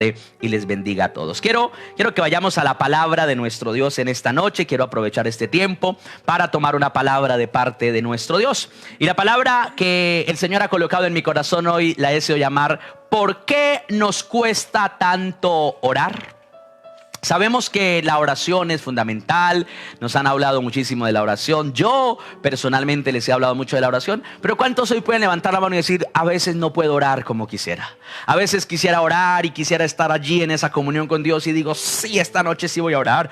y les bendiga a todos. Quiero que vayamos a la palabra de nuestro Dios en esta noche. Quiero aprovechar este tiempo para tomar una palabra de parte de nuestro Dios. Y la palabra que el Señor ha colocado en mi corazón hoy la deseo llamar: ¿por qué nos cuesta tanto orar? Sabemos que la oración es fundamental, nos han hablado muchísimo de la oración. Yo personalmente les he hablado mucho de la oración, pero ¿cuántos hoy pueden levantar la mano y decir: a veces no puedo orar como quisiera? A veces quisiera orar y quisiera estar allí en esa comunión con Dios y digo: sí, esta noche sí voy a orar,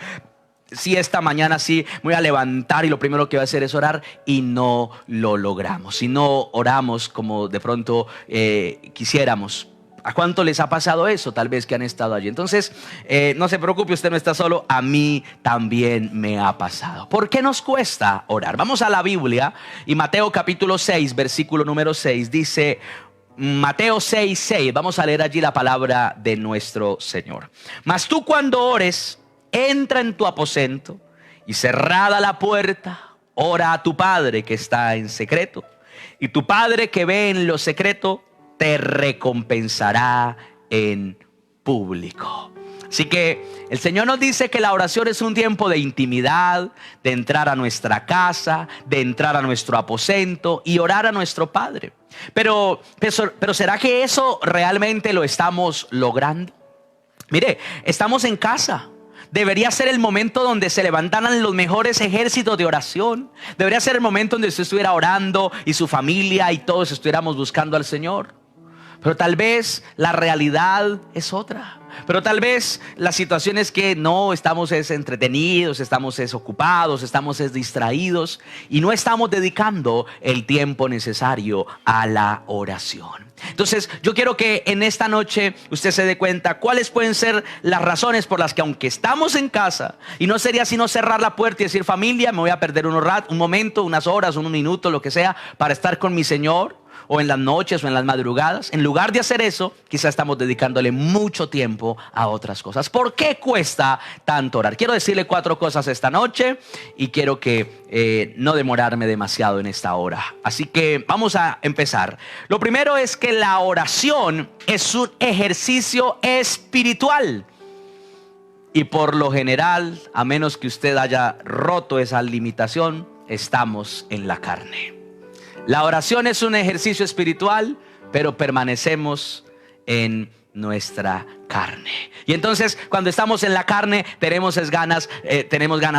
sí, esta mañana sí me voy a levantar y lo primero que voy a hacer es orar, y no lo logramos. Si no oramos como de pronto quisiéramos. ¿A cuánto les ha pasado eso? Tal vez que han estado allí. Entonces, no se preocupe, usted no está solo. A mí también me ha pasado. ¿Por qué nos cuesta orar? Vamos a la Biblia y Mateo capítulo 6, versículo número 6 dice... Mateo 6, 6. Vamos a leer allí la palabra de nuestro Señor. Mas tú, cuando ores, entra en tu aposento y cerrada la puerta, ora a tu Padre que está en secreto, y tu Padre que ve en lo secreto te recompensará en público. Así que el Señor nos dice que la oración es un tiempo de intimidad, de entrar a nuestra casa, de entrar a nuestro aposento y orar a nuestro Padre. Pero ¿será que eso realmente lo estamos logrando? Mire, estamos en casa. Debería ser el momento donde se levantaran los mejores ejércitos de oración. Debería ser el momento donde usted estuviera orando y su familia y todos estuviéramos buscando al Señor. Pero tal vez la realidad es otra. Pero tal vez la situación es que no estamos entretenidos, estamos ocupados, estamos distraídos y no estamos dedicando el tiempo necesario a la oración. Entonces yo quiero que en esta noche usted se dé cuenta cuáles pueden ser las razones por las que, aunque estamos en casa, y no sería sino cerrar la puerta y decir: familia, me voy a perder un momento, unas horas, un minuto, lo que sea, para estar con mi Señor, o en las noches o en las madrugadas. En lugar de hacer eso, quizás estamos dedicándole mucho tiempo a otras cosas. ¿Por qué cuesta tanto orar? Quiero decirle 4 cosas esta noche y quiero que no demorarme demasiado en esta hora. Así que vamos a empezar. Lo primero es que la oración es un ejercicio espiritual. Y por lo general, a menos que usted haya roto esa limitación, estamos en la carne. La oración es un ejercicio espiritual, pero permanecemos en nuestra carne. Y entonces, cuando estamos en la carne, tenemos ganas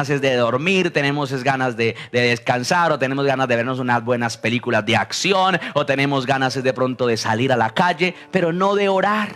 de dormir, tenemos ganas de descansar, o tenemos ganas de vernos unas buenas películas de acción, o tenemos ganas de pronto de salir a la calle, pero no de orar.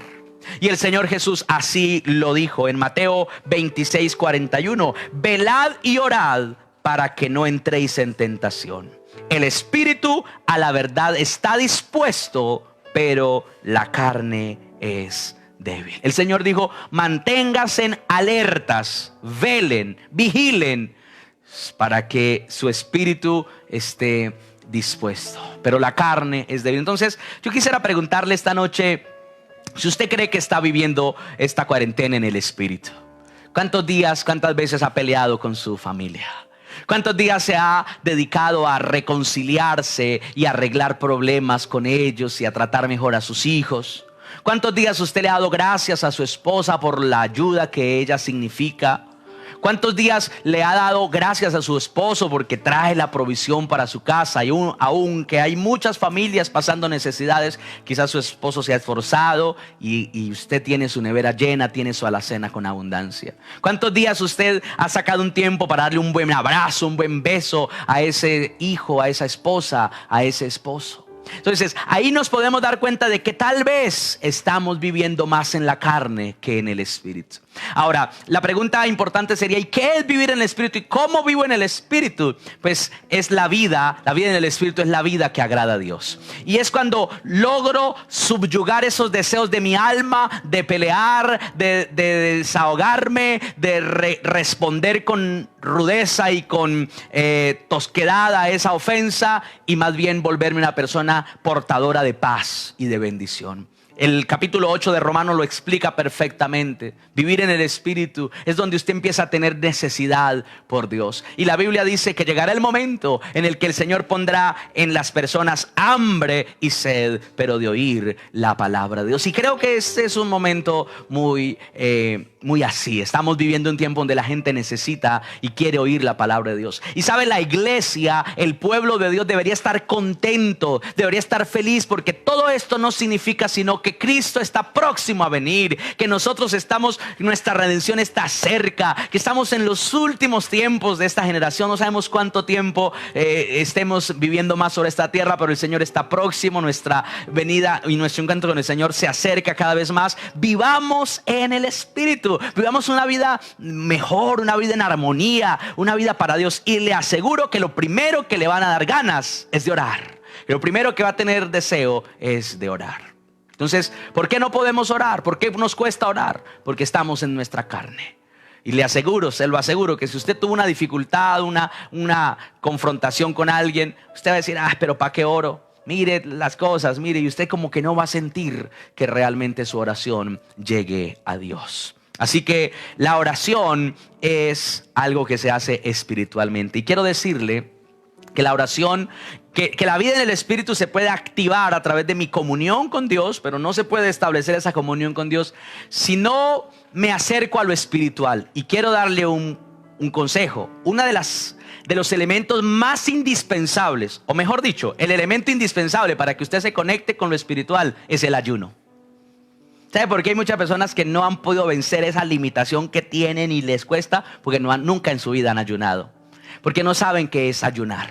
Y el Señor Jesús así lo dijo en Mateo 26, 41: velad y orad para que no entréis en tentación. El espíritu a la verdad está dispuesto, pero la carne es débil. El Señor dijo: manténganse alertas, velen, vigilen, para que su espíritu esté dispuesto, pero la carne es débil. Entonces yo quisiera preguntarle esta noche si usted cree que está viviendo esta cuarentena en el espíritu. ¿Cuántos días, cuántas veces ha peleado con su familia? ¿Cuántos días se ha dedicado a reconciliarse y a arreglar problemas con ellos y a tratar mejor a sus hijos? ¿Cuántos días usted le ha dado gracias a su esposa por la ayuda que ella significa? ¿Cuántos días le ha dado gracias a su esposo porque trae la provisión para su casa? Y aunque hay muchas familias pasando necesidades, quizás su esposo se ha esforzado y usted tiene su nevera llena, tiene su alacena con abundancia. ¿Cuántos días usted ha sacado un tiempo para darle un buen abrazo, un buen beso a ese hijo, a esa esposa, a ese esposo? Entonces ahí nos podemos dar cuenta de que tal vez estamos viviendo más en la carne que en el espíritu. Ahora, la pregunta importante sería: ¿y qué es vivir en el espíritu? ¿Y cómo vivo en el espíritu? Pues es la vida en el espíritu es la vida que agrada a Dios. Y es cuando logro subyugar esos deseos de mi alma, de pelear, de desahogarme, de responder con rudeza y con tosquedad a esa ofensa, y más bien volverme una persona portadora de paz y de bendición. El capítulo 8 de Romanos lo explica perfectamente. Vivir en el Espíritu es donde usted empieza a tener necesidad por Dios. Y la Biblia dice que llegará el momento en el que el Señor pondrá en las personas hambre y sed, pero de oír la palabra de Dios. Y creo que este es un momento muy así. Estamos viviendo un tiempo donde la gente necesita y quiere oír la palabra de Dios. Y sabe, la iglesia, el pueblo de Dios debería estar contento, debería estar feliz, porque todo esto no significa sino que Cristo está próximo a venir, que nosotros nuestra redención está cerca, que estamos en los últimos tiempos de esta generación. No sabemos cuánto tiempo estemos viviendo más sobre esta tierra, pero el Señor está próximo, nuestra venida y nuestro encuentro con el Señor se acerca cada vez más. Vivamos en el Espíritu, vivamos una vida mejor, una vida en armonía, una vida para Dios. Y le aseguro que lo primero que le van a dar ganas es de orar. Lo primero que va a tener deseo es de orar. Entonces, ¿por qué no podemos orar? ¿Por qué nos cuesta orar? Porque estamos en nuestra carne. Y le aseguro, se lo aseguro, que si usted tuvo una dificultad, una confrontación con alguien, usted va a decir, pero ¿para qué oro? Mire las cosas, mire, y usted como que no va a sentir que realmente su oración llegue a Dios. Así que la oración es algo que se hace espiritualmente. Y quiero decirle que la oración, que la vida en el Espíritu se puede activar a través de mi comunión con Dios, pero no se puede establecer esa comunión con Dios si no me acerco a lo espiritual. Y quiero darle un consejo. Una de los elementos más indispensables, o mejor dicho, el elemento indispensable para que usted se conecte con lo espiritual es el ayuno. ¿Sabe por qué hay muchas personas que no han podido vencer esa limitación que tienen y les cuesta? Porque nunca en su vida han ayunado. Porque no saben qué es ayunar.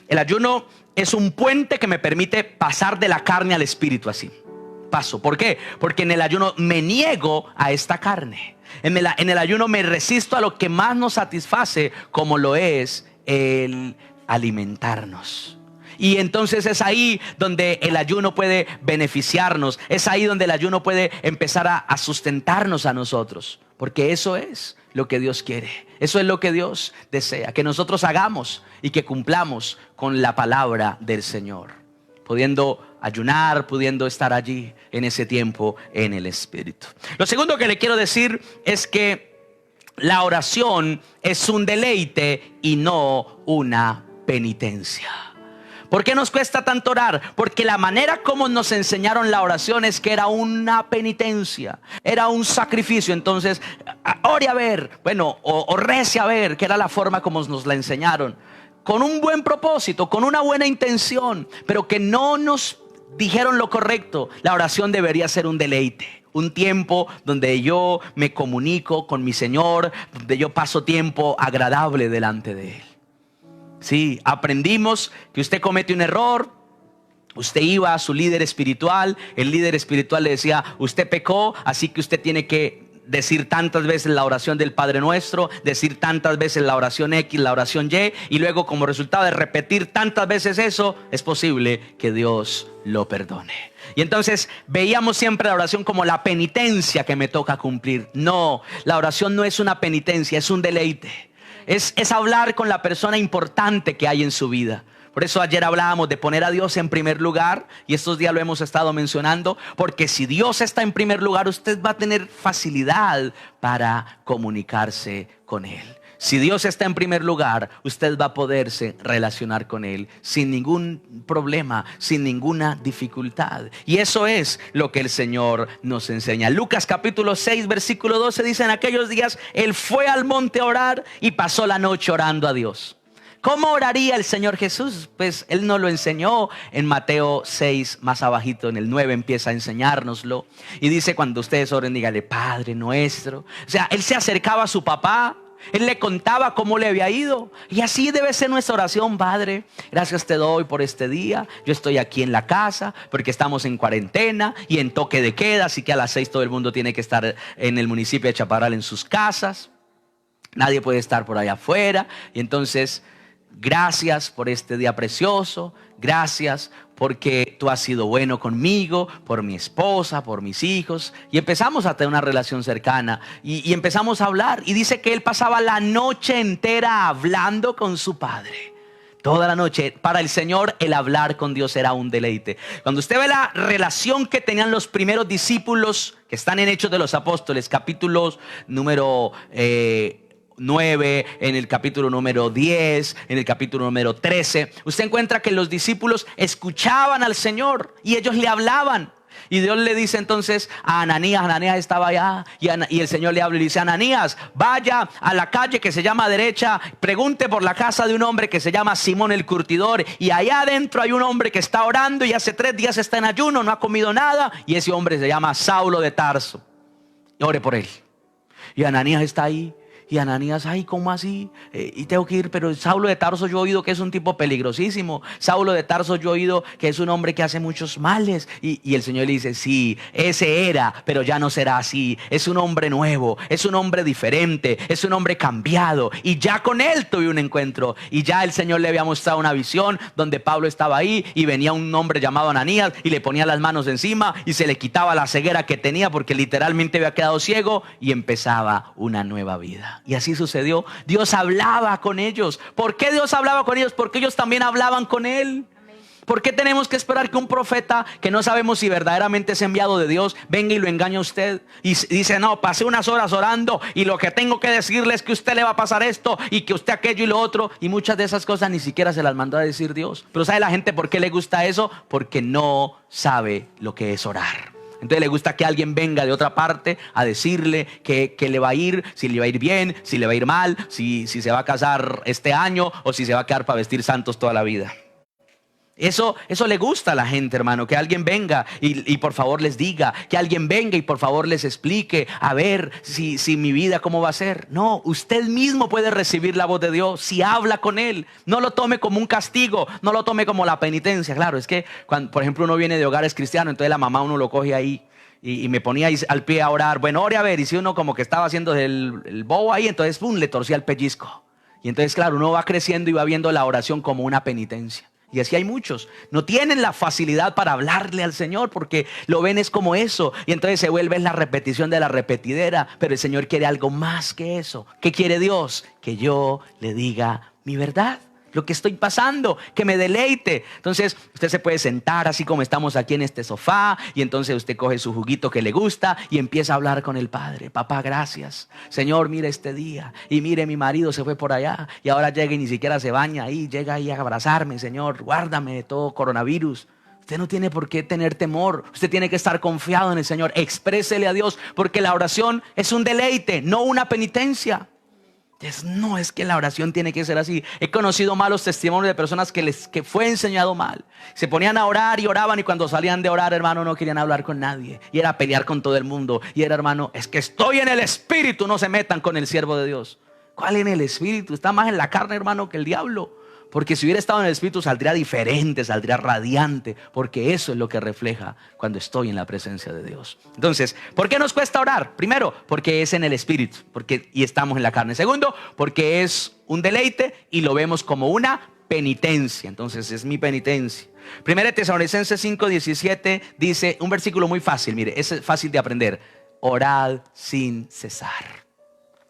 El ayuno es un puente que me permite pasar de la carne al espíritu así. Paso. ¿Por qué? Porque en el ayuno me niego a esta carne. En el ayuno me resisto a lo que más nos satisface, como lo es el alimentarnos. Y entonces es ahí donde el ayuno puede beneficiarnos. Es ahí donde el ayuno puede empezar a sustentarnos a nosotros. Porque eso es lo que Dios quiere. Eso es lo que Dios desea, que nosotros hagamos y que cumplamos con la palabra del Señor, pudiendo ayunar, pudiendo estar allí en ese tiempo en el Espíritu. Lo segundo que le quiero decir es que la oración es un deleite y no una penitencia. ¿Por qué nos cuesta tanto orar? Porque la manera como nos enseñaron la oración es que era una penitencia, era un sacrificio. Entonces, ore a ver, o rece a ver, que era la forma como nos la enseñaron. Con un buen propósito, con una buena intención, pero que no nos dijeron lo correcto. La oración debería ser un deleite. Un tiempo donde yo me comunico con mi Señor, donde yo paso tiempo agradable delante de Él. Sí, aprendimos que usted comete un error. Usted iba a su líder espiritual. El líder espiritual le decía, usted pecó, así que usted tiene que decir tantas veces la oración del Padre Nuestro, decir tantas veces la oración X, la oración Y, y luego como resultado de repetir tantas veces eso, es posible que Dios lo perdone. Y entonces veíamos siempre la oración como la penitencia que me toca cumplir. No, la oración no es una penitencia, es un deleite. Es hablar con la persona importante que hay en su vida. Por eso ayer hablábamos de poner a Dios en primer lugar, y estos días lo hemos estado mencionando, porque si Dios está en primer lugar, usted va a tener facilidad para comunicarse con Él. Si Dios está en primer lugar, usted va a poderse relacionar con Él sin ningún problema, sin ninguna dificultad. Y eso es lo que el Señor nos enseña. Lucas capítulo 6 versículo 12 dice: en aquellos días Él fue al monte a orar y pasó la noche orando a Dios. ¿Cómo oraría el Señor Jesús? Pues Él nos lo enseñó en Mateo 6, más abajito en el 9 empieza a enseñárnoslo. Y dice: cuando ustedes oren, dígale Padre Nuestro. O sea, Él se acercaba a su papá. Él le contaba cómo le había ido. Y así debe ser nuestra oración. Padre, gracias te doy por este día. Yo estoy aquí en la casa porque estamos en cuarentena y en toque de queda, así que a las 6 todo el mundo tiene que estar en el municipio de Chaparral en sus casas. Nadie puede estar por allá afuera. Y entonces, gracias por este día precioso. Gracias porque tú has sido bueno conmigo, por mi esposa, por mis hijos. Y empezamos a tener una relación cercana y empezamos a hablar. Y dice que él pasaba la noche entera hablando con su padre. Toda la noche. Para el Señor el hablar con Dios era un deleite. Cuando usted ve la relación que tenían los primeros discípulos que están en Hechos de los Apóstoles, capítulos número 9, en el capítulo número 10, en el capítulo número 13, usted encuentra que los discípulos escuchaban al Señor y ellos le hablaban. Y Dios le dice entonces a Ananías, Ananías estaba allá y el Señor le habla y le dice: Ananías, vaya a la calle que se llama derecha, pregunte por la casa de un hombre que se llama Simón el curtidor, y allá adentro hay un hombre que está orando y hace 3 días está en ayuno, no ha comido nada, y ese hombre se llama Saulo de Tarso. Y ore por él. Y Ananías está ahí. Y Ananías, ay, ¿cómo así? Y tengo que ir, pero Saulo de Tarso yo he oído que es un tipo peligrosísimo. Saulo de Tarso yo he oído que es un hombre que hace muchos males. Y el Señor le dice: sí, ese era, pero ya no será así. Es un hombre nuevo, es un hombre diferente, es un hombre cambiado. Y ya con él tuve un encuentro. Y ya el Señor le había mostrado una visión donde Pablo estaba ahí y venía un hombre llamado Ananías y le ponía las manos encima y se le quitaba la ceguera que tenía porque literalmente había quedado ciego y empezaba una nueva vida. Y así sucedió. Dios hablaba con ellos. ¿Por qué Dios hablaba con ellos? Porque ellos también hablaban con Él. ¿Por qué tenemos que esperar que un profeta que no sabemos si verdaderamente es enviado de Dios venga y lo engañe a usted? Y dice: no, pasé unas horas orando y lo que tengo que decirle es que a usted le va a pasar esto y que usted aquello y lo otro. Y muchas de esas cosas ni siquiera se las mandó a decir Dios. Pero ¿sabe la gente por qué le gusta eso? Porque no sabe lo que es orar. Entonces le gusta que alguien venga de otra parte a decirle que le va a ir, si le va a ir bien, si le va a ir mal, si se va a casar este año o si se va a quedar para vestir santos toda la vida. Eso le gusta a la gente, hermano, que alguien venga y por favor les diga, que alguien venga y por favor les explique, a ver si mi vida cómo va a ser. No, usted mismo puede recibir la voz de Dios si habla con Él. No lo tome como un castigo, no lo tome como la penitencia. Claro, es que cuando, por ejemplo, uno viene de hogares cristianos, entonces la mamá uno lo coge ahí y me ponía ahí al pie a orar. Bueno, ore a ver, y si uno como que estaba haciendo el bobo ahí, entonces pum, le torcía el pellizco. Y entonces claro, uno va creciendo y va viendo la oración como una penitencia. Y así hay muchos, no tienen la facilidad para hablarle al Señor porque lo ven es como eso. Y entonces se vuelve la repetición de la repetidera. Pero el Señor quiere algo más que eso. ¿Qué quiere Dios? Que yo le diga mi verdad, lo que estoy pasando, que me deleite. Entonces usted se puede sentar así como estamos aquí en este sofá, y entonces usted coge su juguito que le gusta y empieza a hablar con el Padre. Papá, gracias. Señor, mire este día, y mire, mi marido se fue por allá y ahora llega y ni siquiera se baña ahí, llega ahí a abrazarme. Señor, guárdame de todo coronavirus. Usted no tiene por qué tener temor. Usted tiene que estar confiado en el Señor. Exprésele a Dios, porque la oración es un deleite, no una penitencia. No es que la oración tiene que ser así. He conocido malos testimonios de personas que fue enseñado mal. Se ponían a orar y oraban, y cuando salían de orar, hermano, no querían hablar con nadie. Y era pelear con todo el mundo. Y era: hermano, es que estoy en el Espíritu, no se metan con el siervo de Dios. ¿Cuál en el Espíritu? Está más en la carne, hermano, que el diablo. Porque si hubiera estado en el Espíritu saldría diferente, saldría radiante. Porque eso es lo que refleja cuando estoy en la presencia de Dios. Entonces, ¿por qué nos cuesta orar? Primero, porque es en el Espíritu y estamos en la carne. Segundo, porque es un deleite y lo vemos como una penitencia. Entonces es mi penitencia. 1 Tesalonicenses 5:17 dice un versículo muy fácil. Mire, es fácil de aprender: orad sin cesar.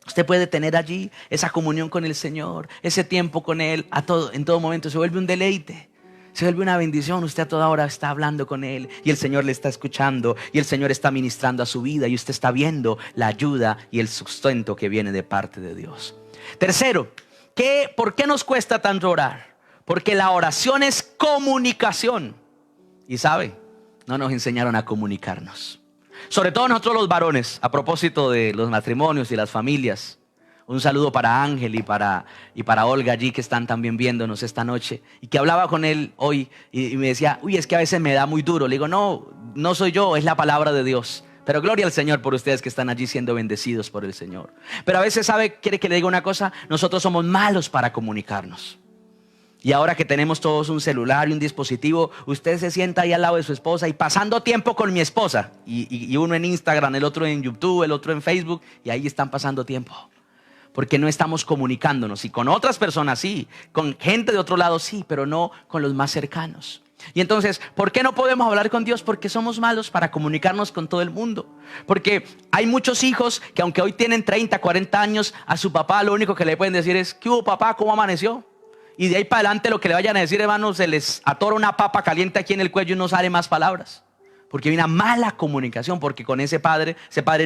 Usted puede tener allí esa comunión con el Señor, ese tiempo con Él en todo momento. Se vuelve un deleite, se vuelve una bendición. Usted a toda hora está hablando con Él y el Señor le está escuchando y el Señor está ministrando a su vida, y usted está viendo la ayuda y el sustento que viene de parte de Dios. Tercero, ¿por qué nos cuesta tanto orar? Porque la oración es comunicación. Y sabe, no nos enseñaron a comunicarnos. Sobre todo nosotros los varones, a propósito de los matrimonios y las familias. Un saludo para Ángel y para Olga allí, que están también viéndonos esta noche, y que hablaba con él hoy y me decía: uy, es que a veces me da muy duro. Le digo: no soy yo, es la palabra de Dios. Pero gloria al Señor por ustedes que están allí siendo bendecidos por el Señor. Pero a veces, quiere que le diga una cosa: nosotros somos malos para comunicarnos. Y ahora que tenemos todos un celular y un dispositivo, usted se sienta ahí al lado de su esposa y pasando tiempo con mi esposa. Y uno en Instagram, el otro en YouTube, el otro en Facebook, y ahí están pasando tiempo. Porque no estamos comunicándonos. Y con otras personas sí, con gente de otro lado sí, pero no con los más cercanos. Y entonces, ¿por qué no podemos hablar con Dios? Porque somos malos para comunicarnos con todo el mundo. Porque hay muchos hijos que, aunque hoy tienen 30, 40 años, a su papá lo único que le pueden decir es: ¿qué hubo, papá? ¿Cómo amaneció? Y de ahí para adelante lo que le vayan a decir, hermanos, se les atora una papa caliente aquí en el cuello y no sale más palabras. Porque hay una mala comunicación, porque con ese padre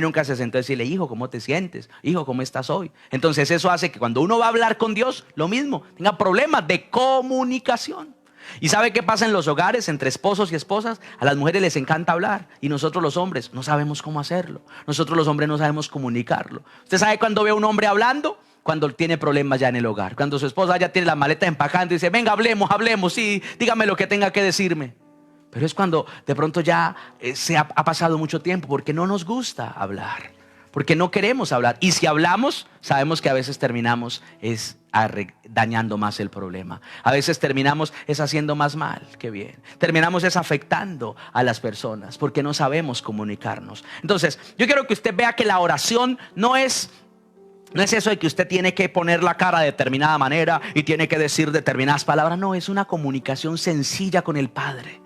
nunca se sentó a decirle, hijo, ¿cómo te sientes? Hijo, ¿cómo estás hoy? Entonces eso hace que cuando uno va a hablar con Dios, lo mismo, tenga problemas de comunicación. ¿Y sabe qué pasa en los hogares entre esposos y esposas? A las mujeres les encanta hablar y nosotros los hombres no sabemos cómo hacerlo. Nosotros los hombres no sabemos comunicarlo. ¿Usted sabe cuando ve a un hombre hablando? Cuando tiene problemas ya en el hogar. Cuando su esposa ya tiene las maletas empacando y dice, venga, hablemos, sí, dígame lo que tenga que decirme. Pero es cuando de pronto ya ha pasado mucho tiempo, porque no nos gusta hablar, porque no queremos hablar. Y si hablamos, sabemos que a veces terminamos dañando más el problema. A veces terminamos haciendo más mal que bien. Terminamos afectando a las personas porque no sabemos comunicarnos. Entonces, yo quiero que usted vea que la oración no es eso de que usted tiene que poner la cara de determinada manera y tiene que decir determinadas palabras. No, es una comunicación sencilla con el Padre.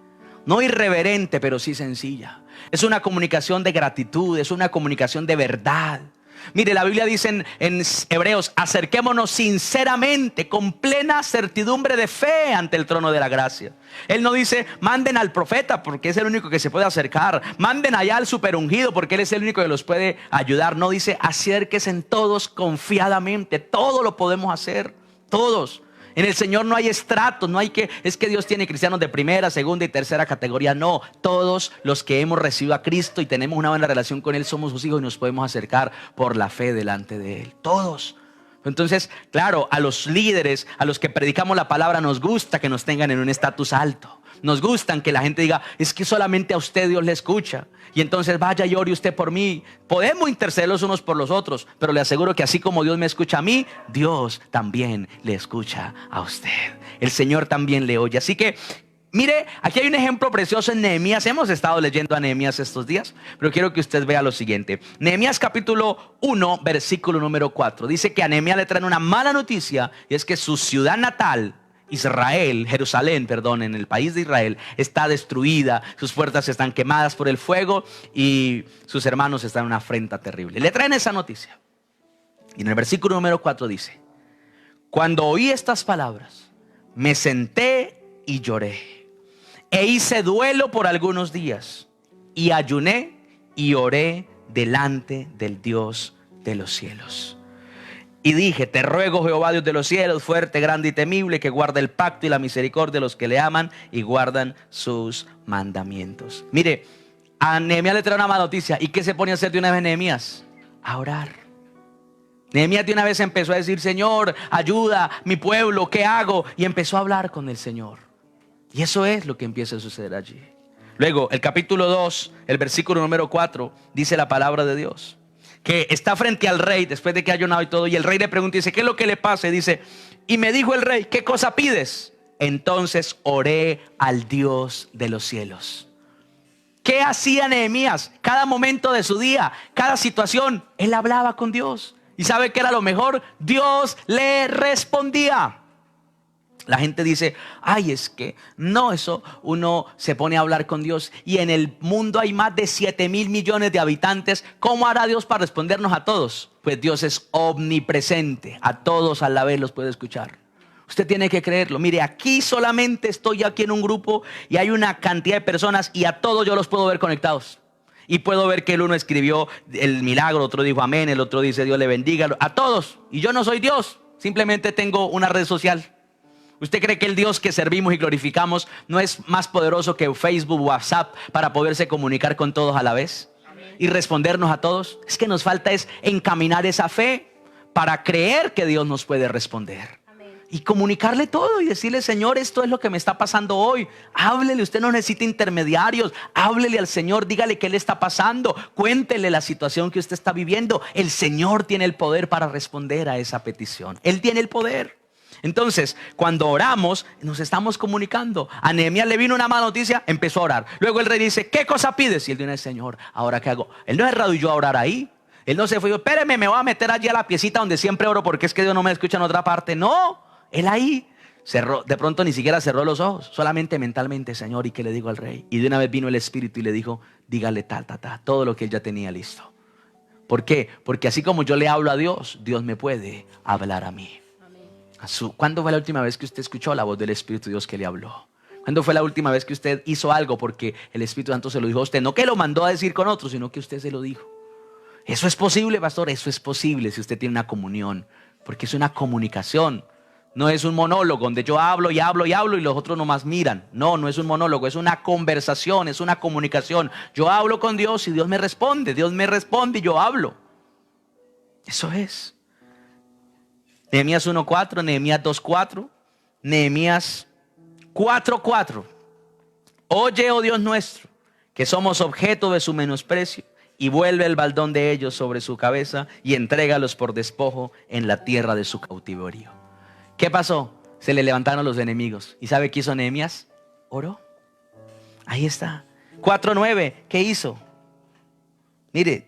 No irreverente, pero sí sencilla. Es una comunicación de gratitud, es una comunicación de verdad. Mire, la Biblia dice en Hebreos, acerquémonos sinceramente, con plena certidumbre de fe ante el trono de la gracia. Él no dice, manden al profeta porque es el único que se puede acercar. Manden allá al superungido porque él es el único que los puede ayudar. No dice, acérquense todos confiadamente. Todo lo podemos hacer, todos. En el Señor no hay estratos, no hay es que Dios tiene cristianos de primera, segunda y tercera categoría. No, todos los que hemos recibido a Cristo y tenemos una buena relación con Él somos sus hijos y nos podemos acercar por la fe delante de Él. Todos. Entonces, claro, a los líderes, a los que predicamos la palabra, nos gusta que nos tengan en un estatus alto. Nos gustan que la gente diga, es que solamente a usted Dios le escucha. Y entonces vaya y ore usted por mí. Podemos interceder los unos por los otros, pero le aseguro que así como Dios me escucha a mí, Dios también le escucha a usted. El Señor también le oye. Así que mire, aquí hay un ejemplo precioso en Nehemías. Hemos estado leyendo a Nehemías estos días, pero quiero que usted vea lo siguiente. Nehemías capítulo 1, versículo número 4. Dice que a Nehemías le traen una mala noticia, y es que su ciudad natal, Jerusalén, en el país de Israel, está destruida. Sus puertas están quemadas por el fuego y sus hermanos están en una afrenta terrible. Le traen esa noticia. Y en el versículo número 4 dice, cuando oí estas palabras, me senté y lloré. E hice duelo por algunos días. Y ayuné y oré delante del Dios de los cielos. Y dije, te ruego, Jehová, Dios de los cielos, fuerte, grande y temible, que guarda el pacto y la misericordia de los que le aman y guardan sus mandamientos. Mire, a Nehemías le trae una mala noticia. ¿Y qué se pone a hacer de una vez Nehemías? A orar. Nehemías de una vez empezó a decir, Señor, ayuda a mi pueblo, ¿qué hago? Y empezó a hablar con el Señor. Y eso es lo que empieza a suceder allí. Luego, el capítulo 2, el versículo número 4, dice la palabra de Dios, que está frente al rey después de que ha ayunado y todo, y el rey le pregunta y dice, ¿qué es lo que le pasa? Y dice, y me dijo el rey, ¿qué cosa pides? Entonces oré al Dios de los cielos. ¿Qué hacía Nehemías? Cada momento de su día, cada situación, él hablaba con Dios. ¿Y sabe qué era lo mejor? Dios le respondía. La gente dice, ay, es que no, eso uno se pone a hablar con Dios y en el mundo hay más de 7,000 millones de habitantes. ¿Cómo hará Dios para respondernos a todos? Pues Dios es omnipresente, a todos a la vez los puede escuchar. Usted tiene que creerlo. Mire, aquí solamente estoy aquí en un grupo y hay una cantidad de personas y a todos yo los puedo ver conectados. Y puedo ver que el uno escribió el milagro, otro dijo amén, el otro dice Dios le bendiga, a todos. Y yo no soy Dios, simplemente tengo una red social. ¿Usted cree que el Dios que servimos y glorificamos no es más poderoso que Facebook, WhatsApp para poderse comunicar con todos a la vez? Y respondernos a todos. Es que nos falta es encaminar esa fe para creer que Dios nos puede responder. Y comunicarle todo y decirle, Señor, esto es lo que me está pasando hoy. Háblele, usted no necesita intermediarios. Háblele al Señor, dígale qué le está pasando. Cuéntele la situación que usted está viviendo. El Señor tiene el poder para responder a esa petición. Él tiene el poder. Entonces, cuando oramos, nos estamos comunicando. A Nehemías le vino una mala noticia, empezó a orar. Luego el rey dice, ¿qué cosa pides? Y él dice, Señor, ¿ahora qué hago? Él no se arrodilló a orar ahí. Él no se fue, espéreme, me voy a meter allí a la piecita donde siempre oro porque es que Dios no me escucha en otra parte. No, él ahí cerró, de pronto ni siquiera cerró los ojos, solamente mentalmente, Señor, ¿y qué le digo al rey? Y de una vez vino el Espíritu y le dijo, dígale todo lo que él ya tenía listo. ¿Por qué? Porque así como yo le hablo a Dios, Dios me puede hablar a mí. ¿Cuándo fue la última vez que usted escuchó la voz del Espíritu de Dios que le habló? ¿Cuándo fue la última vez que usted hizo algo porque el Espíritu Santo se lo dijo a usted? No que lo mandó a decir con otros, sino que usted se lo dijo. Eso es posible, pastor, eso es posible si usted tiene una comunión, porque es una comunicación. No es un monólogo donde yo hablo y hablo y hablo y los otros nomás miran. No, no es un monólogo, es una conversación, es una comunicación. Yo hablo con Dios y Dios me responde y yo hablo. Eso es. Nehemías 1:4, Nehemías 2:4, Nehemías 4:4. Oye, oh Dios nuestro, que somos objeto de su menosprecio, y vuelve el baldón de ellos sobre su cabeza y entrégalos por despojo en la tierra de su cautiverio. ¿Qué pasó? Se le levantaron los enemigos. ¿Y sabe qué hizo Nehemías? Oró. Ahí está. 4:9. ¿Qué hizo? Mire,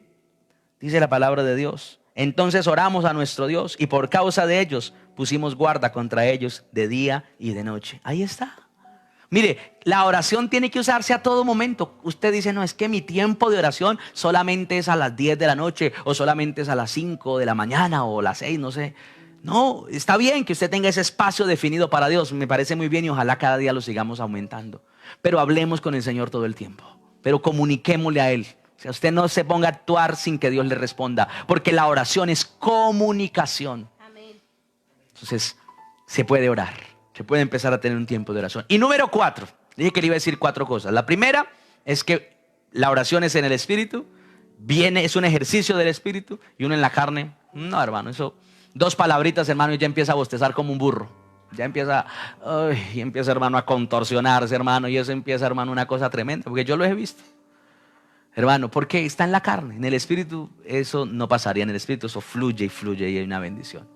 dice la palabra de Dios. Entonces oramos a nuestro Dios y por causa de ellos pusimos guarda contra ellos de día y de noche. Ahí está. Mire, la oración tiene que usarse a todo momento. Usted dice, no, es que mi tiempo de oración solamente es a las 10 de la noche o solamente es a las 5 de la mañana o las 6, no sé. No, está bien que usted tenga ese espacio definido para Dios. Me parece muy bien y ojalá cada día lo sigamos aumentando. Pero hablemos con el Señor todo el tiempo. Pero comuniquémosle a Él. O sea, usted no se ponga a actuar sin que Dios le responda. Porque la oración es comunicación. Amén. Entonces, se puede orar. Se puede empezar a tener un tiempo de oración. Y número 4. Dije que le iba a decir 4 cosas. La primera es que la oración es en el Espíritu. Es un ejercicio del Espíritu. Y uno en la carne. No, hermano, eso... 2 palabritas, hermano, y ya empieza a bostezar como un burro. Ya empieza, hermano, a contorsionarse, hermano. Y eso empieza, hermano, una cosa tremenda. Porque yo lo he visto. Hermano, porque está en la carne. En el Espíritu eso no pasaría. En el Espíritu eso fluye y fluye y hay una bendición.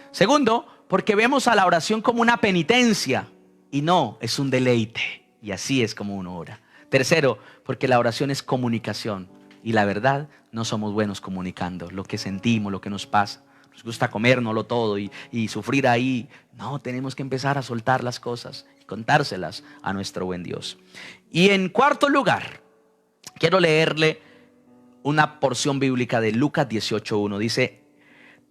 Segundo, porque vemos a la oración como una penitencia. Y no, es un deleite. Y así es como uno ora. Tercero, porque la oración es comunicación. Y la verdad, no somos buenos comunicando lo que sentimos, lo que nos pasa. Nos gusta comérnoslo todo y sufrir ahí. No, tenemos que empezar a soltar las cosas y contárselas a nuestro buen Dios. Y en cuarto lugar, quiero leerle una porción bíblica de Lucas 18:1. Dice,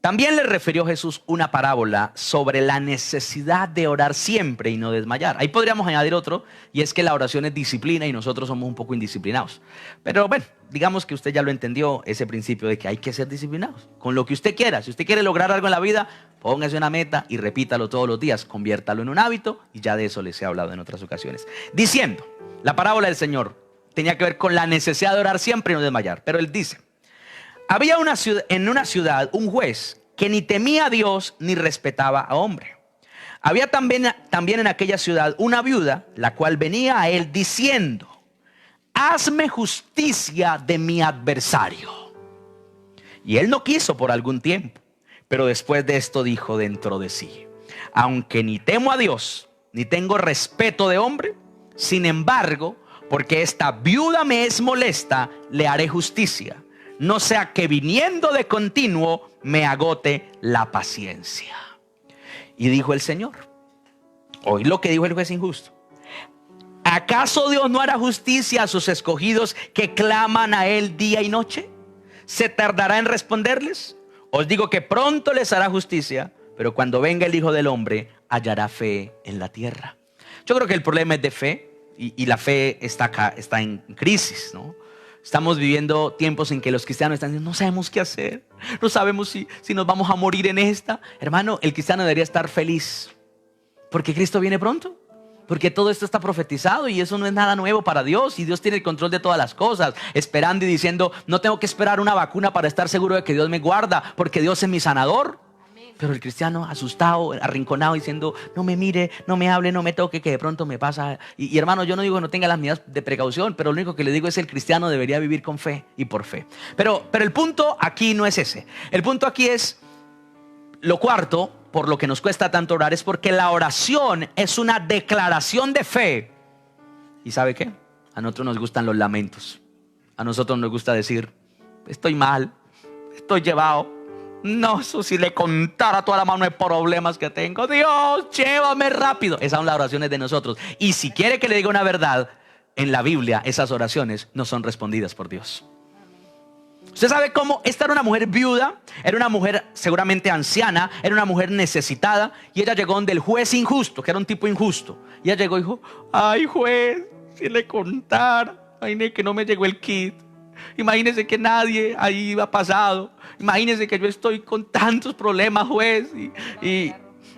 también le refirió Jesús una parábola sobre la necesidad de orar siempre y no desmayar. Ahí podríamos añadir otro, y es que la oración es disciplina y nosotros somos un poco indisciplinados. Pero bueno, digamos que usted ya lo entendió, ese principio de que hay que ser disciplinados. Con lo que usted quiera, si usted quiere lograr algo en la vida, póngase una meta y repítalo todos los días, conviértalo en un hábito, y ya de eso les he hablado en otras ocasiones. Diciendo, la parábola del Señor tenía que ver con la necesidad de orar siempre y no desmayar. Pero él dice, había en una ciudad un juez que ni temía a Dios ni respetaba a hombre. Había también en aquella ciudad una viuda, la cual venía a él diciendo, hazme justicia de mi adversario. Y él no quiso por algún tiempo, pero después de esto dijo dentro de sí, aunque ni temo a Dios, ni tengo respeto de hombre, sin embargo, porque esta viuda me es molesta, le haré justicia. No sea que viniendo de continuo me agote la paciencia. Y dijo el Señor, oí lo que dijo el juez injusto. ¿Acaso Dios no hará justicia a sus escogidos que claman a Él día y noche? ¿Se tardará en responderles? Os digo que pronto les hará justicia, pero cuando venga el Hijo del Hombre hallará fe en la tierra. Yo creo que el problema es de fe y la fe está acá, está en crisis, ¿no? Estamos viviendo tiempos en que los cristianos están diciendo, no sabemos qué hacer, no sabemos si nos vamos a morir en esta. Hermano, el cristiano debería estar feliz porque Cristo viene pronto, porque todo esto está profetizado y eso no es nada nuevo para Dios, y Dios tiene el control de todas las cosas, esperando y diciendo, no tengo que esperar una vacuna para estar seguro de que Dios me guarda, porque Dios es mi sanador. Pero el cristiano asustado, arrinconado, diciendo, no me mire, no me hable, no me toque, que de pronto me pasa. Y hermano, yo no digo que no tenga las medidas de precaución, pero lo único que le digo es que el cristiano debería vivir con fe y por fe. Pero el punto aquí no es ese. El punto aquí es, lo cuarto, por lo que nos cuesta tanto orar, es porque la oración es una declaración de fe. ¿Y sabe qué? A nosotros nos gustan los lamentos. A nosotros nos gusta decir, estoy mal, estoy llevado. No, eso si le contara toda la mano de problemas que tengo. Dios, llévame rápido. Esas son las oraciones de nosotros. Y si quiere que le diga una verdad, en la Biblia esas oraciones no son respondidas por Dios. Usted sabe cómo esta era una mujer viuda, era una mujer seguramente anciana, era una mujer necesitada, y ella llegó donde el juez injusto, que era un tipo injusto. Y ella llegó y dijo: ay, juez, si le contara, imagínese que no me llegó el kit, imagínese que nadie ahí ha pasado, imagínese que yo estoy con tantos problemas, juez, y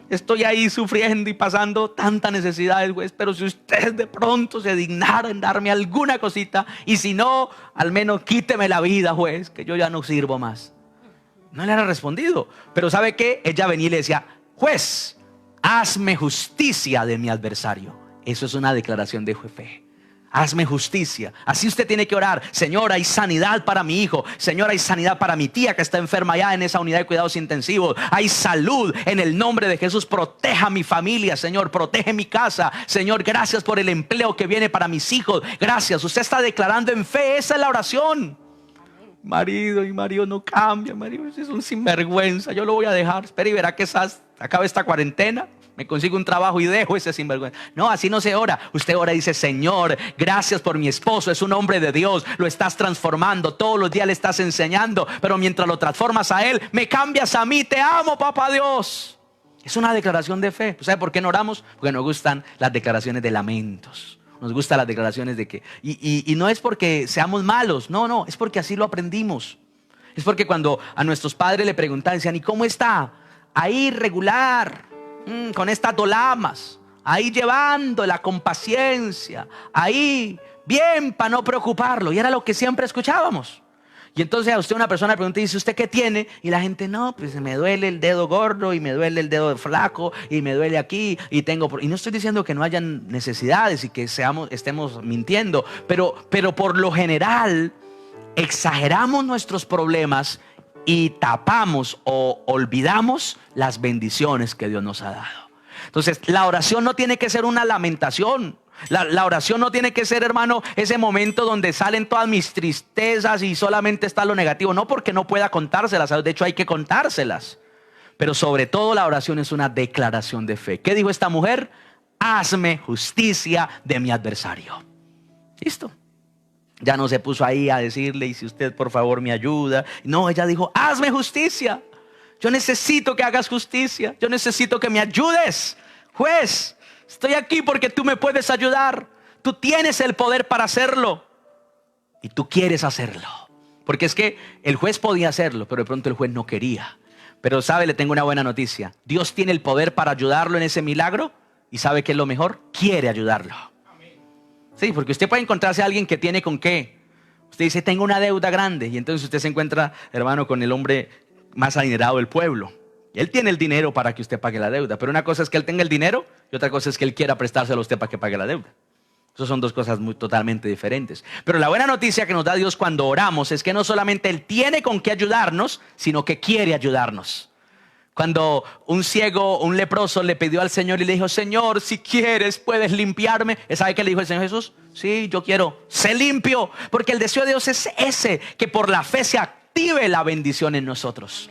estoy ahí sufriendo y pasando tantas necesidades, juez, pero si usted de pronto se dignara en darme alguna cosita, y si no, al menos quíteme la vida, juez, que yo ya no sirvo más. No le era respondido. Pero ¿sabe qué? Ella venía y le decía: juez, hazme justicia de mi adversario. Eso es una declaración de fe. Hazme justicia. Así usted tiene que orar: Señor, hay sanidad para mi hijo. Señor, hay sanidad para mi tía que está enferma allá en esa unidad de cuidados intensivos. Hay salud en el nombre de Jesús. Proteja mi familia, Señor. Protege mi casa. Señor, gracias por el empleo que viene para mis hijos. Gracias. Usted está declarando en fe. Esa es la oración. Marido, y marido no cambia. Marido es un sinvergüenza. Yo lo voy a dejar. Espera y verá que acabe esta cuarentena, me consigo un trabajo y dejo ese sinvergüenza. No, así no se ora. Usted ora y dice: Señor, gracias por mi esposo, es un hombre de Dios, lo estás transformando, todos los días le estás enseñando, pero mientras lo transformas a él, me cambias a mí. Te amo, papá Dios. Es una declaración de fe. ¿Sabe por qué no oramos? Porque nos gustan las declaraciones de lamentos. Nos gustan las declaraciones de que y no es porque seamos malos, no, es porque así lo aprendimos. Es porque cuando a nuestros padres le preguntaban, decían: ¿y cómo está? Ahí regular, con estas dolamas, ahí llevándola con paciencia, ahí bien para no preocuparlo. Y era lo que siempre escuchábamos. Y entonces a usted una persona le pregunta y dice: ¿usted qué tiene? Y la gente: no, pues me duele el dedo gordo, y me duele el dedo flaco, y me duele aquí, y tengo... Y no estoy diciendo que no hayan necesidades y que estemos mintiendo, pero por lo general exageramos nuestros problemas y tapamos o olvidamos las bendiciones que Dios nos ha dado. Entonces, la oración no tiene que ser una lamentación. La oración no tiene que ser, hermano, ese momento donde salen todas mis tristezas y solamente está lo negativo. No porque no pueda contárselas, de hecho hay que contárselas. Pero sobre todo la oración es una declaración de fe. ¿Qué dijo esta mujer? Hazme justicia de mi adversario. Listo. Ya no se puso ahí a decirle: y si usted por favor me ayuda. No, ella dijo: hazme justicia. Yo necesito que hagas justicia. Yo necesito que me ayudes. Juez, estoy aquí porque tú me puedes ayudar. Tú tienes el poder para hacerlo. Y tú quieres hacerlo. Porque es que el juez podía hacerlo, pero de pronto el juez no quería. Pero sabe, le tengo una buena noticia. Dios tiene el poder para ayudarlo en ese milagro. ¿Y sabe qué es lo mejor? Quiere ayudarlo. Sí, porque usted puede encontrarse a alguien que tiene con qué. Usted dice: tengo una deuda grande. Y entonces usted se encuentra, hermano, con el hombre más adinerado del pueblo. Él tiene el dinero para que usted pague la deuda. Pero una cosa es que él tenga el dinero y otra cosa es que él quiera prestárselo a usted para que pague la deuda. Esas son dos cosas totalmente diferentes. Pero la buena noticia que nos da Dios cuando oramos es que no solamente Él tiene con qué ayudarnos, sino que quiere ayudarnos. Cuando un ciego, un leproso le pidió al Señor y le dijo: Señor, si quieres puedes limpiarme. ¿Sabe qué le dijo el Señor Jesús? Sí, yo quiero, sé limpio. Porque el deseo de Dios es ese, que por la fe se active la bendición en nosotros.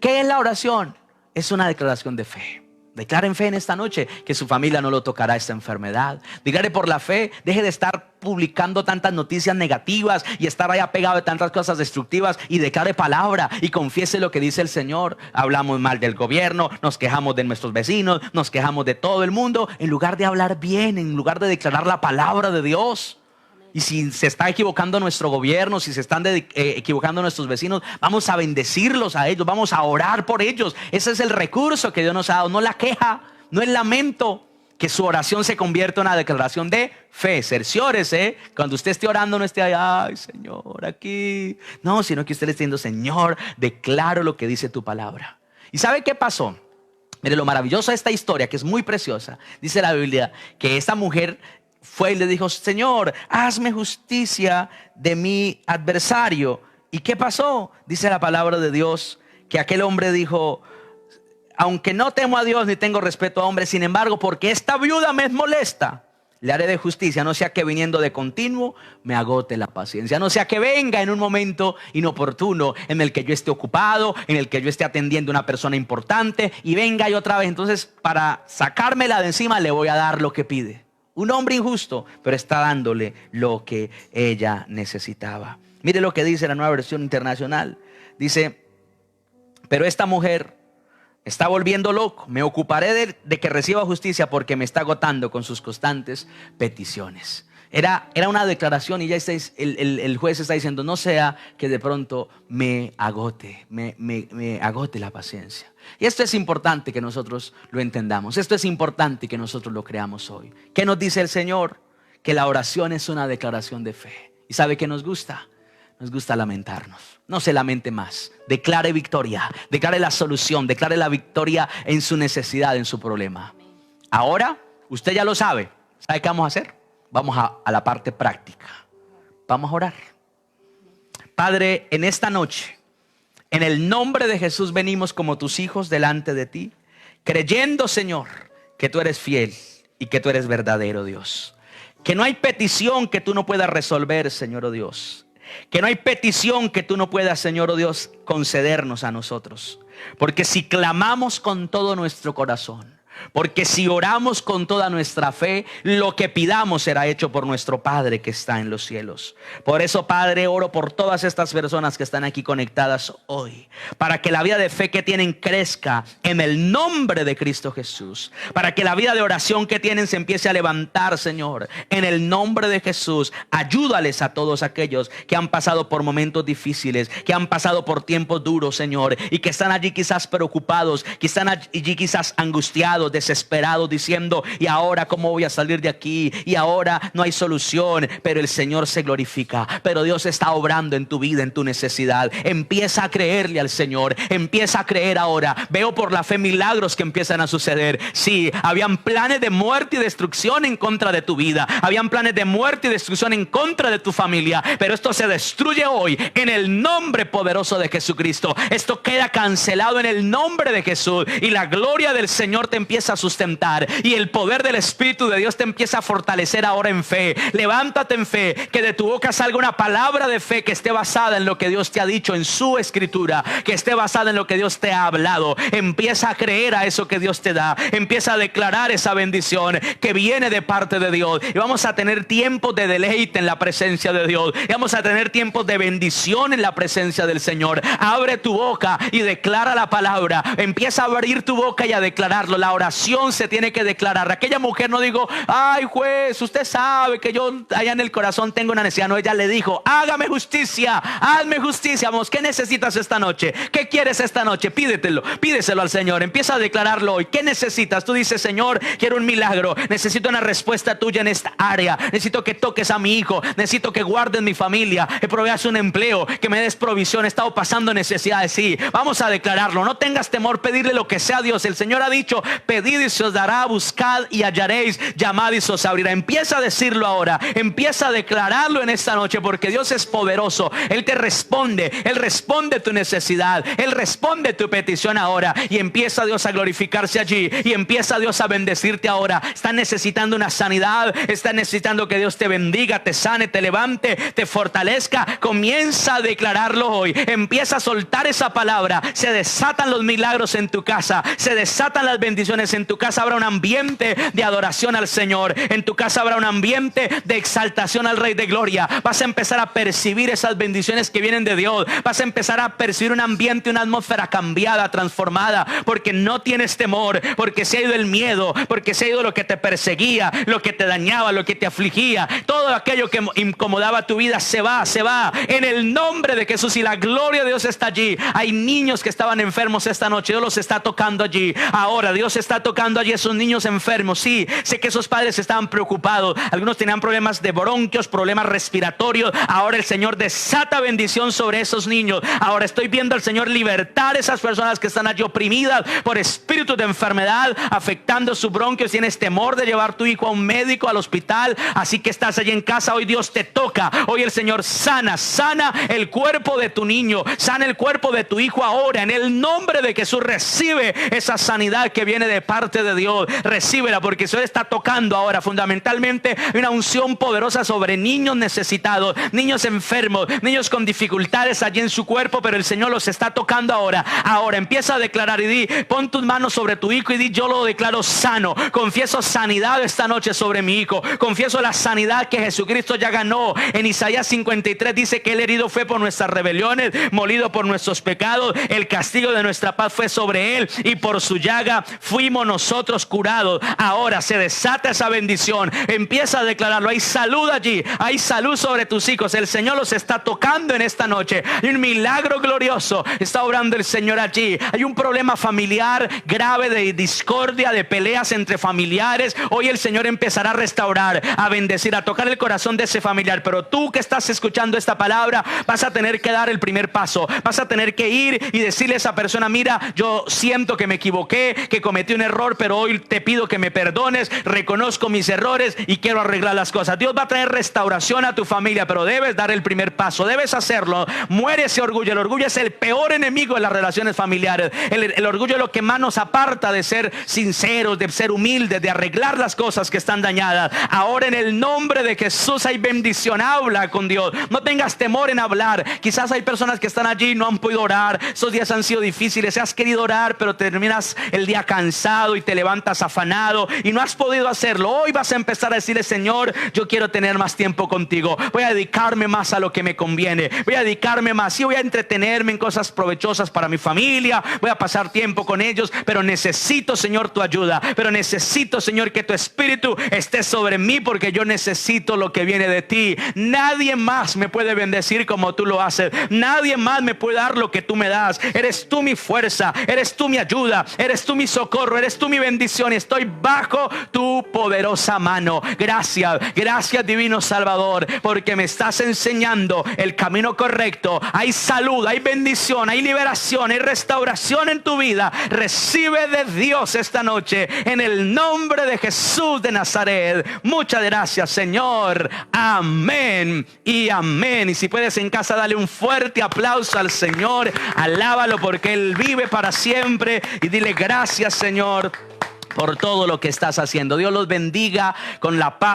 ¿Qué es la oración? Es una declaración de fe. Declare en fe en esta noche que su familia no lo tocará esta enfermedad. Declare por la fe, deje de estar publicando tantas noticias negativas y estar ahí apegado de tantas cosas destructivas, y declare palabra y confiese lo que dice el Señor. Hablamos mal del gobierno, nos quejamos de nuestros vecinos, nos quejamos de todo el mundo, en lugar de hablar bien, en lugar de declarar la palabra de Dios. Y si se está equivocando nuestro gobierno, si se están equivocando nuestros vecinos, vamos a bendecirlos a ellos, vamos a orar por ellos. Ese es el recurso que Dios nos ha dado, no la queja, no el lamento. Que su oración se convierta en una declaración de fe. Cerciórese, cuando usted esté orando, no esté ahí: ay, Señor, aquí. No, sino que usted le esté diciendo: Señor, declaro lo que dice tu palabra. ¿Y sabe qué pasó? Mire, lo maravilloso de esta historia, que es muy preciosa. Dice la Biblia que esta mujer fue y le dijo: Señor, hazme justicia de mi adversario. ¿Y qué pasó? Dice la palabra de Dios que aquel hombre dijo: aunque no temo a Dios ni tengo respeto a hombres, sin embargo, porque esta viuda me molesta, le haré de justicia, no sea que viniendo de continuo me agote la paciencia, no sea que venga en un momento inoportuno en el que yo esté ocupado, en el que yo esté atendiendo a una persona importante, y venga y otra vez. Entonces, para sacármela de encima, le voy a dar lo que pide. Un hombre injusto, pero está dándole lo que ella necesitaba. Mire lo que dice la Nueva Versión Internacional. Dice: pero esta mujer me está volviendo loco. Me ocuparé de que reciba justicia porque me está agotando con sus constantes peticiones. Era una declaración, y ya el juez está diciendo: no sea que de pronto me agote la paciencia. Y esto es importante que nosotros lo entendamos. Esto es importante que nosotros lo creamos hoy. ¿Qué nos dice el Señor? Que la oración es una declaración de fe. ¿Y sabe qué nos gusta? Nos gusta lamentarnos. No se lamente más. Declare victoria. Declare la solución. Declare la victoria en su necesidad, en su problema. Ahora, usted ya lo sabe. ¿Sabe qué vamos a hacer? Vamos a la parte práctica. Vamos a orar. Padre, en esta noche, en el nombre de Jesús, venimos como tus hijos delante de ti, creyendo, Señor, que tú eres fiel y que tú eres verdadero, Dios. Que no hay petición que tú no puedas resolver, Señor, oh Dios. Que no hay petición que tú no puedas, Señor, oh Dios, concedernos a nosotros. Porque si clamamos con todo nuestro corazón, porque si oramos con toda nuestra fe, lo que pidamos será hecho por nuestro Padre que está en los cielos. Por eso, Padre, oro por todas estas personas que están aquí conectadas hoy, para que la vida de fe que tienen crezca en el nombre de Cristo Jesús. Para que la vida de oración que tienen se empiece a levantar, Señor, en el nombre de Jesús. Ayúdales a todos aquellos que han pasado por momentos difíciles, que han pasado por tiempos duros, Señor, y que están allí quizás preocupados, que están allí quizás angustiados, desesperados, diciendo: ¿y ahora cómo voy a salir de aquí? Y ahora no hay solución. Pero el Señor se glorifica. Pero Dios está obrando en tu vida, en tu necesidad. Empieza a creerle al Señor. Empieza a creer ahora. Veo por la fe milagros que empiezan a suceder. Sí, habían planes de muerte y destrucción en contra de tu vida. Habían planes de muerte y destrucción en contra de tu familia. Pero esto se destruye hoy en el nombre poderoso de Jesucristo. Esto queda cancelado en el nombre de Jesús. Y la gloria del Señor te empieza a sustentar, y el poder del Espíritu de Dios te empieza a fortalecer ahora en fe. Levántate en fe, que de tu boca salga una palabra de fe que esté basada en lo que Dios te ha dicho en su escritura, que esté basada en lo que Dios te ha hablado. Empieza a creer a eso que Dios te da. Empieza a declarar esa bendición que viene de parte de Dios, y vamos a tener tiempos de deleite en la presencia de Dios, y vamos a tener tiempos de bendición en la presencia del Señor. Abre tu boca y declara la palabra. Empieza a abrir tu boca y a declararlo. La oración se tiene que declarar. Aquella mujer no dijo: ay, juez, usted sabe que yo allá en el corazón tengo una necesidad. No, ella le dijo: hágame justicia, hazme justicia. Vamos, ¿qué necesitas esta noche? ¿Qué quieres esta noche? Pídeselo al Señor. Empieza a declararlo hoy. ¿Qué necesitas? Tú dices: Señor, quiero un milagro. Necesito una respuesta tuya en esta área. Necesito que toques a mi hijo. Necesito que guardes mi familia, que proveas un empleo, que me des provisión. He estado pasando necesidades. Sí, vamos a declararlo. No tengas temor, pedirle lo que sea a Dios. El Señor ha dicho: pedid y se os dará, buscad y hallaréis, llamad y se os abrirá. Empieza a decirlo ahora. Empieza a declararlo en esta noche, porque Dios es poderoso. Él te responde. Él responde tu necesidad. Él responde tu petición ahora. Y empieza Dios a glorificarse allí. Y empieza Dios a bendecirte ahora. Estás necesitando una sanidad. Estás necesitando que Dios te bendiga, te sane, te levante, te fortalezca. Comienza a declararlo hoy. Empieza a soltar esa palabra. Se desatan los milagros en tu casa. Se desatan las bendiciones en tu casa. Habrá un ambiente de adoración al Señor. En tu casa habrá un ambiente de exaltación al Rey de Gloria. Vas a empezar a percibir esas bendiciones que vienen de Dios. Vas a empezar a percibir un ambiente, una atmósfera cambiada, transformada, porque no tienes temor, porque se ha ido el miedo, porque se ha ido lo que te perseguía, lo que te dañaba, lo que te afligía. Todo aquello que incomodaba tu vida se va en el nombre de Jesús, y la gloria de Dios está allí. Hay niños que estaban enfermos esta noche. Dios los está tocando allí. Ahora Dios está tocando allí esos niños enfermos. Sí, sé que esos padres estaban preocupados. Algunos tenían problemas de bronquios, problemas respiratorios. Ahora el Señor desata bendición sobre esos niños. Ahora estoy viendo al Señor libertar esas personas que están allí oprimidas por espíritus de enfermedad, afectando sus bronquios. Tienes temor de llevar tu hijo a un médico, al hospital, así que estás allí en casa. Hoy Dios te toca. Hoy el Señor sana el cuerpo de tu niño, sana el cuerpo de tu hijo ahora. En el nombre de Jesús recibe esa sanidad que viene de de parte de Dios. Recíbela, porque el Señor está tocando ahora fundamentalmente una unción poderosa sobre niños necesitados, niños enfermos, niños con dificultades allí en su cuerpo, pero el Señor los está tocando ahora. Ahora empieza a declarar y di, pon tus manos sobre tu hijo y di, yo lo declaro sano. Confieso sanidad esta noche sobre mi hijo. Confieso la sanidad que Jesucristo ya ganó. En Isaías 53 dice que el herido fue por nuestras rebeliones, molido por nuestros pecados, el castigo de nuestra paz fue sobre él y por su llaga fuimos nosotros curados. Ahora se desata esa bendición. Empieza a declararlo. Hay salud allí, hay salud sobre tus hijos. El Señor los está tocando en esta noche. Hay un milagro glorioso, está obrando el Señor allí. Hay un problema familiar grave de discordia, de peleas entre familiares. Hoy el Señor empezará a restaurar, a bendecir, a tocar el corazón de ese familiar. Pero tú que estás escuchando esta palabra, vas a tener que dar el primer paso. Vas a tener que ir y decirle a esa persona, mira, yo siento que me equivoqué, que cometí un error, pero hoy te pido que me perdones, reconozco mis errores y quiero arreglar las cosas. Dios va a traer restauración a tu familia, pero debes dar el primer paso, debes hacerlo. Muere ese orgullo. El orgullo es el peor enemigo de las relaciones familiares. El orgullo es lo que más nos aparta de ser sinceros, de ser humildes, de arreglar las cosas que están dañadas. Ahora en el nombre de Jesús hay bendición. Habla con Dios, no tengas temor en hablar. Quizás hay personas que están allí y no han podido orar. Esos días han sido difíciles, has querido orar, pero terminas el día cansado y te levantas afanado y no has podido hacerlo. Hoy vas a empezar a decirle, Señor, yo quiero tener más tiempo contigo, voy a dedicarme más a lo que me conviene, voy a dedicarme más, sí, voy a entretenerme en cosas provechosas para mi familia, voy a pasar tiempo con ellos, pero necesito, Señor, tu ayuda, pero necesito, Señor, que tu espíritu esté sobre mí, porque yo necesito lo que viene de ti. Nadie más me puede bendecir como tú lo haces, nadie más me puede dar lo que tú me das. Eres tú mi fuerza, eres tú mi ayuda, eres tú mi socorro, eres tú mi bendición. Estoy bajo tu poderosa mano. Gracias, gracias, divino Salvador, porque me estás enseñando el camino correcto. Hay salud, hay bendición, hay liberación, hay restauración en tu vida. Recibe de Dios esta noche en el nombre de Jesús de Nazaret. Muchas gracias, Señor. Amén y amén. Y si puedes en casa, dale un fuerte aplauso al Señor. Alábalo porque Él vive para siempre y dile gracias, Señor, por todo lo que estás haciendo. Dios los bendiga con la paz.